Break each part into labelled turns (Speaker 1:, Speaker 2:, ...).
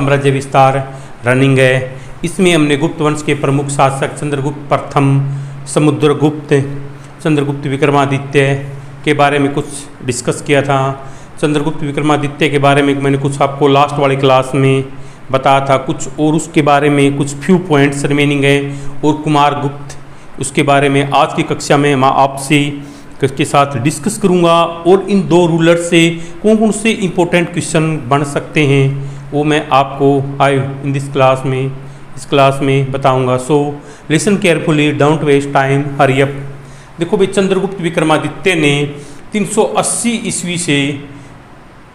Speaker 1: साम्राज्य विस्तार रनिंग है। इसमें हमने गुप्त वंश के प्रमुख शासक चंद्रगुप्त प्रथम, समुद्रगुप्त, चंद्रगुप्त विक्रमादित्य के बारे में कुछ डिस्कस किया था। चंद्रगुप्त विक्रमादित्य के बारे में मैंने कुछ आपको लास्ट वाली क्लास में बताया था कुछ, और उसके बारे में कुछ फ्यू पॉइंट्स रिमेनिंग है। और कुमारगुप्त, उसके बारे में आज की कक्षा में मैं आपसे के साथ डिस्कस करूंगा। और इन दो रूलर से कौन कौन से इंपॉर्टेंट क्वेश्चन बन सकते हैं वो मैं आपको इन दिस क्लास में इस क्लास में बताऊंगा। So listen carefully, don't waste time, hurry up. देखो भाई, चंद्रगुप्त विक्रमादित्य ने 380 ईस्वी से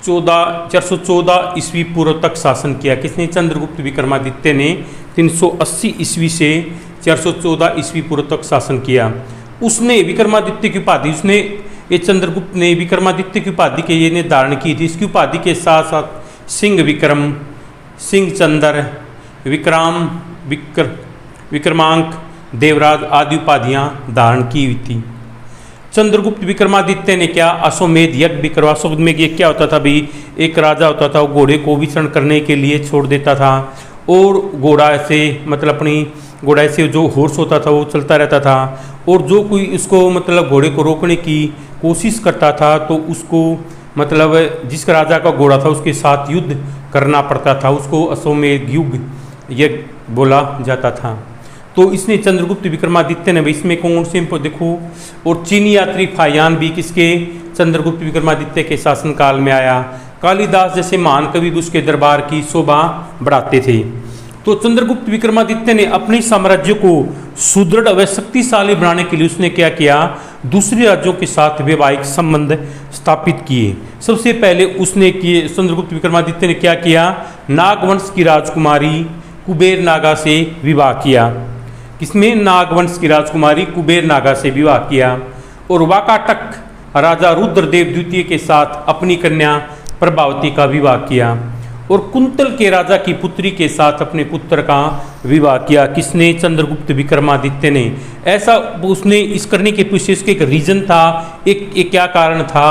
Speaker 1: 414 ईस्वी पूर्व तक शासन किया। किसने? चंद्रगुप्त विक्रमादित्य ने 380 ईस्वी से 414 ईस्वी पूर्व तक शासन किया। उसने विक्रमादित्य की उपाधि, ये चंद्रगुप्त ने विक्रमादित्य की उपाधि के ये ने धारण की थी। इसकी उपाधि के साथ साथ सिंह विक्रम, सिंह चंद्र, विक्रमांक, देवराज आदि उपाधियां धारण की हुई थी। चंद्रगुप्त विक्रमादित्य ने क्या? अश्वमेध यज्ञ भी करवा। अश्वमेध में ये क्या होता था भाई? एक राजा होता था, वो घोड़े को विचरण करने के लिए छोड़ देता था, और घोड़ा से मतलब अपनी घोड़ा से जो हॉर्स होता था वो चलता रहता था, और जो कोई उसको मतलब घोड़े को रोकने की कोशिश करता था तो उसको मतलब जिस राजा का घोड़ा था उसके साथ युद्ध करना पड़ता था। उसको अश्वमेध युग यज्ञ बोला जाता था। तो इसने चंद्रगुप्त विक्रमादित्य ने इसमें कौन से देखो, और चीनी यात्री फायान भी किसके? चंद्रगुप्त विक्रमादित्य के शासनकाल में आया। कालिदास जैसे महान कवि उसके दरबार की शोभा बढ़ाते थे। तो चंद्रगुप्त विक्रमादित्य ने अपने साम्राज्य को सुदृढ़ व शक्तिशाली बनाने के लिए उसने क्या किया? दूसरे राज्यों के साथ वैवाहिक संबंध स्थापित किए। सबसे पहले उसने किए, चंद्रगुप्त विक्रमादित्य ने क्या किया? नागवंश की राजकुमारी कुबेर नागा से विवाह किया। किसमें? नागवंश की राजकुमारी कुबेर नागा से विवाह किया। और वाकाटक राजा रुद्रदेव द्वितीय के साथ अपनी कन्या प्रभावती का विवाह किया। और कुंतल के राजा की पुत्री के साथ अपने पुत्र का विवाह किया। किसने? चंद्रगुप्त विक्रमादित्य ने। ऐसा उसने इस करने के पीछे इसके एक रीजन था, एक क्या कारण था,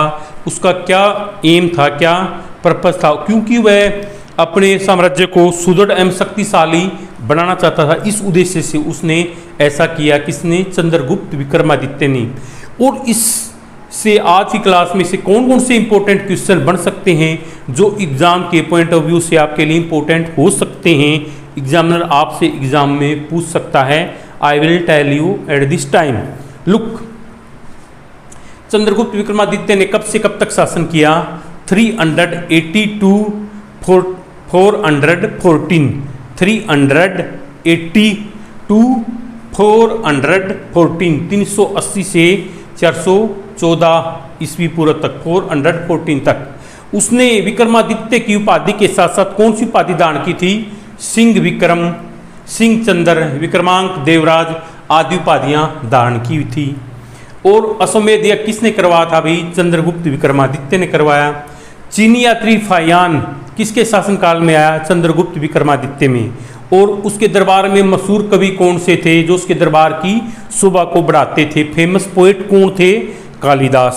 Speaker 1: उसका क्या एम था, क्या पर्पस था? क्योंकि वह अपने साम्राज्य को सुदृढ़ एवं शक्तिशाली बनाना चाहता था। इस उद्देश्य से उसने ऐसा किया। किसने? चंद्रगुप्त विक्रमादित्य ने। और इस से आज की क्लास में से कौन कौन से इंपॉर्टेंट क्वेश्चन बन सकते हैं जो एग्जाम के पॉइंट ऑफ व्यू से आपके लिए इंपॉर्टेंट हो सकते हैं, एग्जामिनर आपसे एग्जाम में पूछ सकता है, I will tell you at this time. Look, Chandragupta Vikramaditya ने कब से कब तक शासन किया? 380 to 414, 380 to 414, 380 से 414 ईस्वी पूर्व तक, 414 तक उसने विक्रमादित्य की उपाधि के साथ साथ कौन सी उपाधि धारण की थी? सिंह विक्रम, सिंह चंद्र, विक्रमांक, देवराज आदि उपाधियां धारण की हुई थी। और अश्वमेध यज्ञ किसने करवाया था भाई? चंद्रगुप्त विक्रमादित्य ने करवाया। चीनी यात्री फायान किसके शासनकाल में आया? चंद्रगुप्त विक्रमादित्य में। और उसके दरबार में मशहूर कवि कौन से थे जो उसके दरबार की शोभा को बढ़ाते थे? फेमस पोएट कौन थे? कालिदास।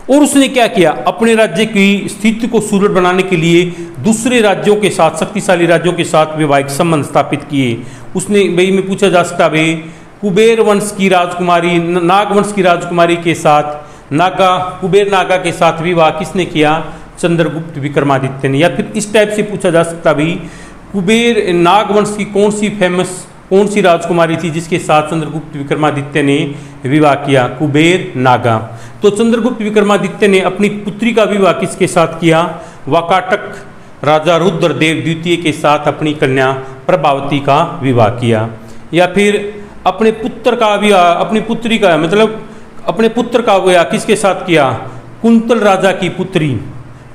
Speaker 1: और उसने क्या किया? अपने राज्य की स्थिति को सुदृढ़ बनाने के लिए दूसरे राज्यों के साथ, शक्तिशाली राज्यों के साथ वैवाहिक संबंध स्थापित किए। उसने भाई में पूछा जा सकता भाई, कुबेर वंश की राजकुमारी, नागवंश की राजकुमारी के साथ कुबेर नागा के साथ विवाह किसने किया? चंद्रगुप्त विक्रमादित्य ने। या फिर इस टाइप से पूछा जा सकता भाई, कुबेर नागवंश की कौन सी राजकुमारी थी जिसके साथ चंद्रगुप्त विक्रमादित्य ने विवाह किया? कुबेर नागा। तो चंद्रगुप्त विक्रमादित्य ने अपनी पुत्री का विवाह किसके साथ किया? वाकाटक राजा रुद्रदेव द्वितीय के साथ अपनी कन्या प्रभावती का विवाह किया। या फिर अपने पुत्र का विवाह, अपनी पुत्री का मतलब अपने पुत्र का विवाह किसके साथ किया? कुंतल राजा की पुत्री।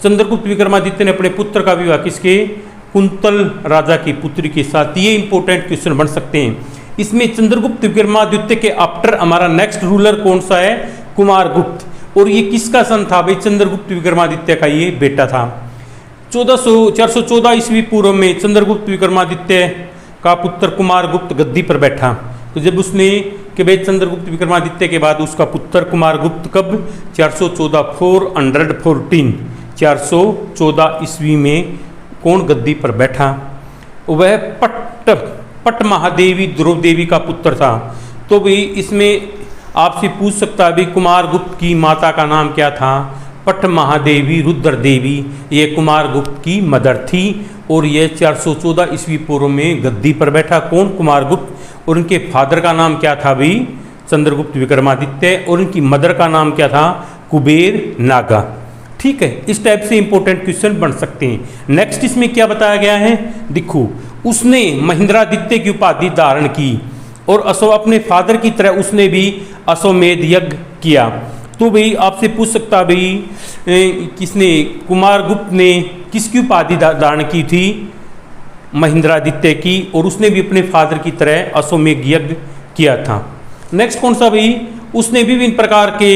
Speaker 1: चंद्रगुप्त विक्रमादित्य ने अपने पुत्र का विवाह किसके? कुंतल राजा की पुत्री के साथ। ये इंपॉर्टेंट क्वेश्चन बन सकते हैं। इसमें चंद्रगुप्त विक्रमादित्य के आफ्टर हमारा नेक्स्ट रूलर कौन सा है? कुमारगुप्त। और ये किसका सन था भाई? चंद्रगुप्त विक्रमादित्य का ये बेटा था। 414 ईस्वी पूर्व में चंद्रगुप्त विक्रमादित्य का पुत्र कुमारगुप्त गद्दी पर बैठा। तो जब उसने कि भाई चंद्रगुप्त विक्रमादित्य के बाद उसका पुत्र कुमारगुप्त कब? 414 ईस्वी में कौन गद्दी पर बैठा? वह पट महादेवी द्रौपदेवी का पुत्र था। तो भाई इसमें आपसे पूछ सकता है भाई कुमारगुप्त की माता का नाम क्या था? पट महादेवी रुद्र देवी, ये कुमारगुप्त की मदर थी और ये 414 ईस्वी पूर्व में गद्दी पर बैठा कौन? कुमारगुप्त। और उनके फादर का नाम क्या था भाई? चंद्रगुप्त विक्रमादित्य। और उनकी मदर का नाम क्या था? कुबेर नागा। ठीक है, इस टाइप से इंपॉर्टेंट क्वेश्चन बन सकते हैं। नेक्स्ट इसमें क्या बताया गया है, देखो, उसने महेंद्रादित्य की उपाधि धारण की और अपने फादर की तरह उसने भी अश्वमेध यज्ञ किया। तो भाई आपसे पूछ सकता भाई किसने, कुमारगुप्त ने किसकी उपाधि धारण की थी? महेंद्रादित्य की, और उसने भी अपने फादर की तरह अश्वमेध यज्ञ किया था। नेक्स्ट कौन सा भाई, उसने विभिन्न प्रकार के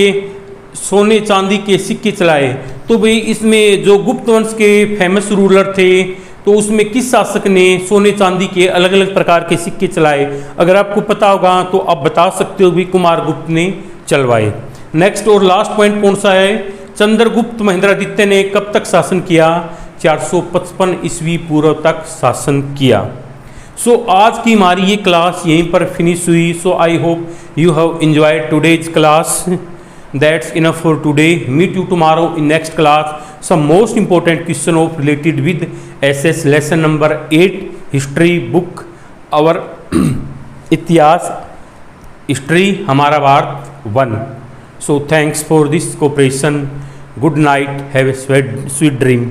Speaker 1: सोने चांदी के सिक्के चलाए। तो भाई इसमें जो गुप्त वंश के फेमस रूलर थे, तो उसमें किस शासक ने सोने चांदी के अलग अलग प्रकार के सिक्के चलाए? अगर आपको पता होगा तो आप बता सकते हो भी कुमारगुप्त ने चलवाए। नेक्स्ट और लास्ट पॉइंट कौन सा है, चंद्रगुप्त महेंद्रादित्य ने कब तक शासन किया? 455 ईस्वी पूर्व तक शासन किया। सो आज की हमारी ये क्लास यहीं पर फिनिश हुई। So I hope you have enjoyed today's class. That's enough for today. Meet you tomorrow in next class. Some most important question of related with SS lesson number 8 history book our इतिहास history हमारा Bharat 1. So thanks for this cooperation. Good night. Have a sweet dream.